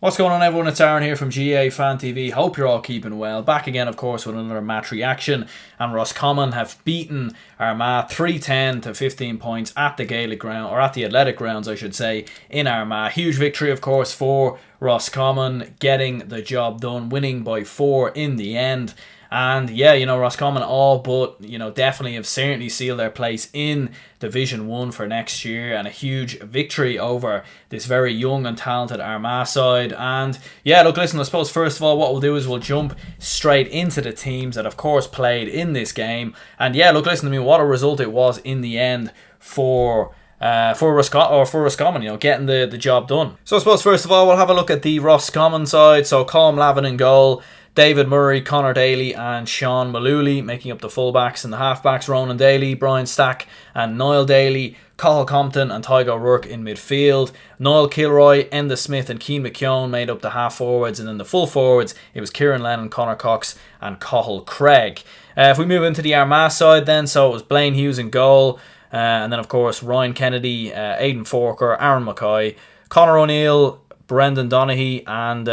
What's going on, everyone? It's Aaron here from GA Fan TV. Hope you're all keeping well. Back again, of course, with another match reaction. And Roscommon have beaten Armagh 3-10 to 15 points at the Gaelic ground, or at the Athletic grounds, I should say, in Armagh. Huge victory, of course, for Roscommon, getting the job done, winning by 4 in the end. And yeah, Roscommon all but, definitely have certainly sealed their place in Division 1 for next year, and a huge victory over this very young and talented Armagh side. And yeah, look, listen, I suppose first of all what we'll do is we'll jump straight into the teams that of course played in this game. And yeah, look, listen, what a result it was in the end for Roscommon, getting the job done. So I suppose first of all we'll have a look at the Roscommon side. So Colm Lavin in goal, David Murray, Conor Daly and Sean Malooly making up the fullbacks, and the halfbacks Ronan Daly, Brian Stack and Niall Daly, Cathal Compton and Tygo O'Rourke in midfield. Niall Kilroy, Enda Smith and Cian McKeown made up the half forwards, and then the full forwards it was Kieran Lennon, Conor Cox and Cathal Craig. If we move into the Armagh side then, so it was Blaine Hughes in goal, and then of course Ryan Kennedy, Aidan Forker, Aaron Mackay, Conor O'Neill, Brendan Donaghy and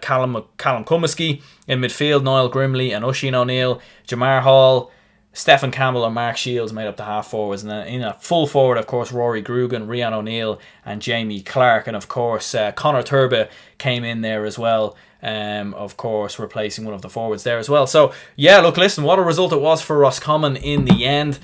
Callum Cumiskey in midfield. Niall Grimley and Oisin O'Neill, Jamar Hall, Stephen Campbell and Mark Shields made up the half forwards, and then in a full forward of course Rory Grugan, Rian O'Neill and Jamie Clark, and of course Conor Turba came in there as well, of course replacing one of the forwards there as well. So yeah, look, listen, what a result it was for Roscommon in the end.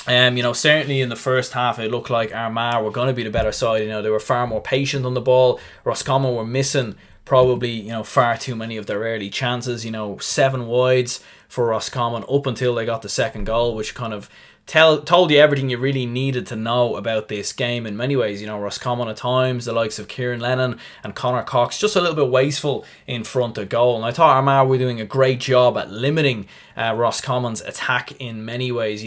Certainly in the first half it looked like Armagh were going to be the better side. They were far more patient on the ball. Roscommon were missing probably, far too many of their early chances. 7 wides for Roscommon up until they got the second goal, which kind of told you everything you really needed to know about this game in many ways. Roscommon at times, the likes of Kieran Lennon and Conor Cox, just a little bit wasteful in front of goal. And I thought Armagh were doing a great job at limiting Roscommon's attack in many ways.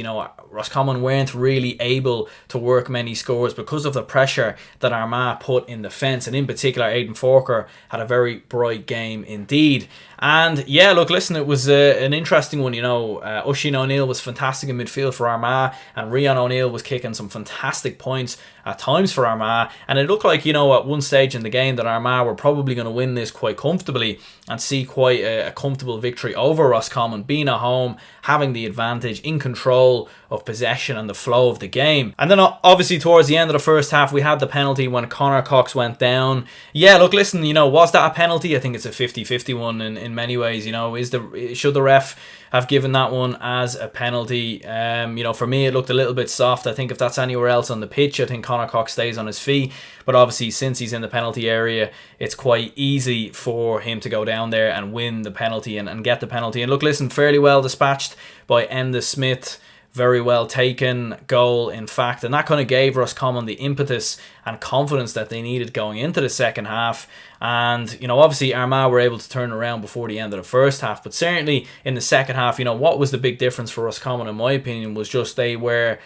Roscommon weren't really able to work many scores because of the pressure that Armagh put in the fence, and in particular Aidan Forker had a very bright game indeed. And yeah, look, listen, it was an interesting one. Oisin O'Neill was fantastic in midfield for Armagh, and Rian O'Neill was kicking some fantastic points at times for Armagh, and it looked like, at one stage in the game that Armagh were probably going to win this quite comfortably and see quite a comfortable victory over Roscommon, being at home, having the advantage, in control of possession and the flow of the game. And then obviously towards the end of the first half we had the penalty when Conor Cox went down. Yeah, look, listen, was that a penalty? I think it's a 50-50 one in many ways. Should the ref have given that one as a penalty? For me it looked a little bit soft. I think if that's anywhere else on the pitch, I think Conor Cox stays on his feet, but obviously since he's in the penalty area it's quite easy for him to go down there and win the penalty and get the penalty. And look, listen, fairly well dispatched by Enda Smith. Very well taken goal, in fact, and that kind of gave Roscommon the impetus and confidence that they needed going into the second half. And obviously Armagh were able to turn around before the end of the first half, but certainly in the second half, what was the big difference for Roscommon in my opinion was just they were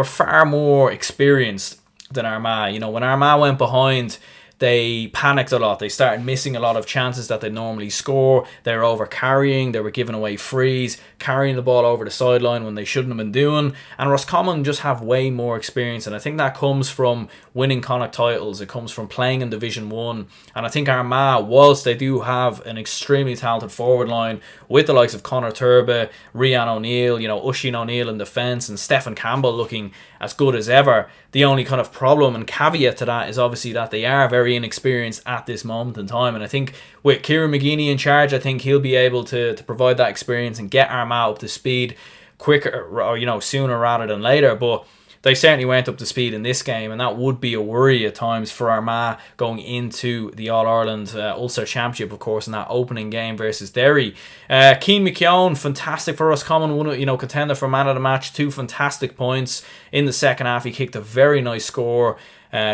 far more experienced than Armagh. When Armagh went behind, they panicked a lot. They started missing a lot of chances that they normally score. They were over carrying. They were giving away frees, carrying the ball over the sideline when they shouldn't have been doing. And Roscommon just have way more experience, and I think that comes from winning Connacht titles. It comes from playing in Division 1. And I think Armagh, whilst they do have an extremely talented forward line with the likes of Conor Turba, Rian O'Neill, Oisin O'Neill in defence, and Stephen Campbell looking as good as ever, the only kind of problem and caveat to that is obviously that they are very inexperienced at this moment in time. And I think with Kieran McGeeney in charge, I think he'll be able to provide that experience and get Armagh up to speed quicker, or sooner rather than later. But they certainly weren't up to speed in this game, and that would be a worry at times for Armagh going into the All-Ireland Ulster Championship, of course, in that opening game versus Derry. Cian McKeown, fantastic for Roscommon, contender for man of the match, 2 fantastic points in the second half. He kicked a very nice score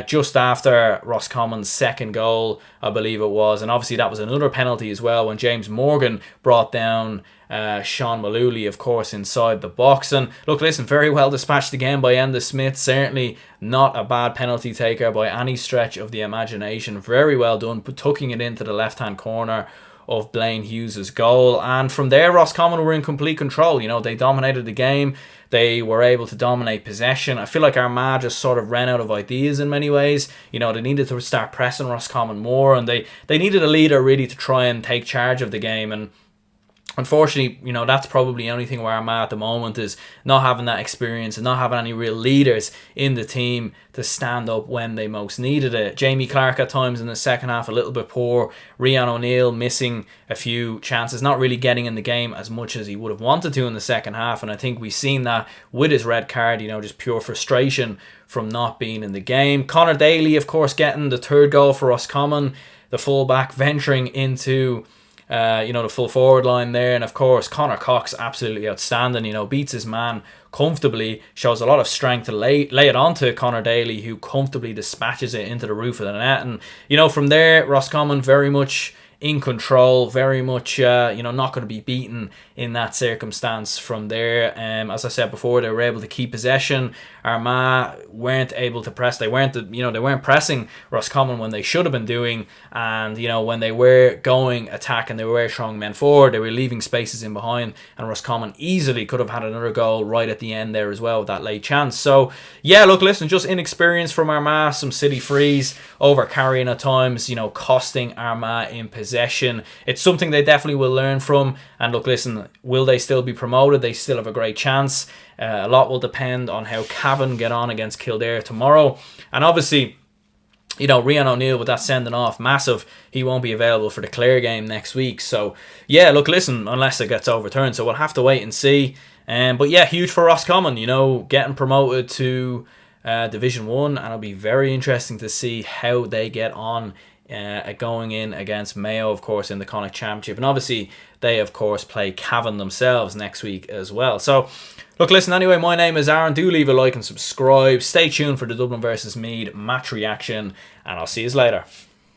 just after Roscommon's second goal, I believe it was. And obviously that was another penalty as well when James Morgan brought down Sean Malooly, of course, inside the box. And look, listen, very well dispatched again by Enda Smith. Certainly not a bad penalty taker by any stretch of the imagination. Very well done, tucking it into the left-hand corner of Blaine Hughes' goal. And from there, Roscommon were in complete control. They dominated the game. They were able to dominate possession. I feel like Armagh just sort of ran out of ideas in many ways. They needed to start pressing Roscommon more, and they needed a leader really to try and take charge of the game. And unfortunately, that's probably the only thing where I'm at the moment, is not having that experience and not having any real leaders in the team to stand up when they most needed it. Jamie Clark at times in the second half a little bit poor. Rian O'Neill missing a few chances, not really getting in the game as much as he would have wanted to in the second half. And I think we've seen that with his red card, just pure frustration from not being in the game. Connor Daly, of course, getting the third goal for Roscommon, the fullback venturing into the full forward line there. And of course, Connor Cox, absolutely outstanding, beats his man comfortably, shows a lot of strength to lay it onto Connor Daly, who comfortably dispatches it into the roof of the net. And, from there, Roscommon very much in control, very much, not going to be beaten in that circumstance from there. As I said before, they were able to keep possession. Armagh weren't able to press. They weren't pressing Roscommon when they should have been doing. And, when they were going attack and they were throwing men forward, they were leaving spaces in behind. And Roscommon easily could have had another goal right at the end there as well with that late chance. So, yeah, look, listen, just inexperience from Armagh, some city frees, over carrying at times, costing Armagh in possession. It's something they definitely will learn from. And look, listen, will they still be promoted? They still have a great chance. A lot will depend on how Cavan get on against Kildare tomorrow. And obviously, Rian O'Neill with that sending off, massive. He won't be available for the Clare game next week. So, yeah, look, listen, unless it gets overturned. So we'll have to wait and see. But yeah, huge for Roscommon, getting promoted to Division 1. And it'll be very interesting to see how they get on going in against Mayo, of course, in the Connacht Championship. And obviously, they, of course, play Cavan themselves next week as well. So, look, listen, anyway, my name is Aaron. Do leave a like and subscribe. Stay tuned for the Dublin versus Meath match reaction, and I'll see you later.